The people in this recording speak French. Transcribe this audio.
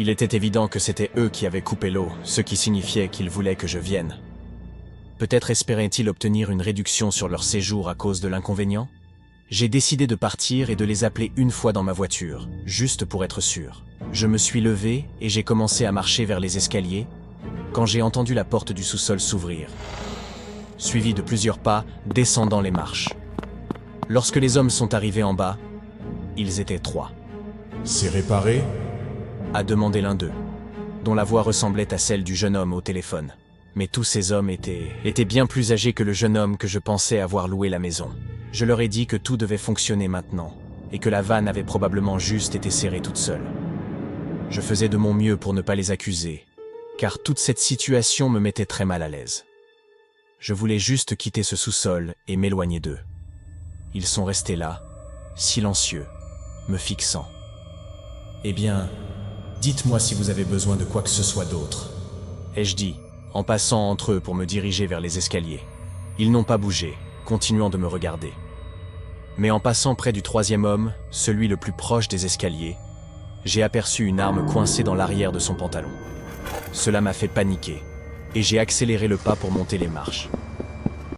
Il était évident que c'était eux qui avaient coupé l'eau, ce qui signifiait qu'ils voulaient que je vienne. Peut-être espéraient-ils obtenir une réduction sur leur séjour à cause de l'inconvénient? J'ai décidé de partir et de les appeler une fois dans ma voiture, juste pour être sûr. Je me suis levé et j'ai commencé à marcher vers les escaliers, quand j'ai entendu la porte du sous-sol s'ouvrir, suivi de plusieurs pas descendant les marches. Lorsque les hommes sont arrivés en bas, ils étaient 3. « C'est réparé ?» a demandé l'un d'eux, dont la voix ressemblait à celle du jeune homme au téléphone. Mais tous ces hommes étaient bien plus âgés que le jeune homme que je pensais avoir loué la maison. Je leur ai dit que tout devait fonctionner maintenant, et que la vanne avait probablement juste été serrée toute seule. Je faisais de mon mieux pour ne pas les accuser, car toute cette situation me mettait très mal à l'aise. Je voulais juste quitter ce sous-sol et m'éloigner d'eux. Ils sont restés là, silencieux, me fixant. « Eh bien, dites-moi si vous avez besoin de quoi que ce soit d'autre. » ai-je dit, en passant entre eux pour me diriger vers les escaliers. Ils n'ont pas bougé, continuant de me regarder. Mais en passant près du troisième homme, celui le plus proche des escaliers, j'ai aperçu une arme coincée dans l'arrière de son pantalon. Cela m'a fait paniquer, et j'ai accéléré le pas pour monter les marches.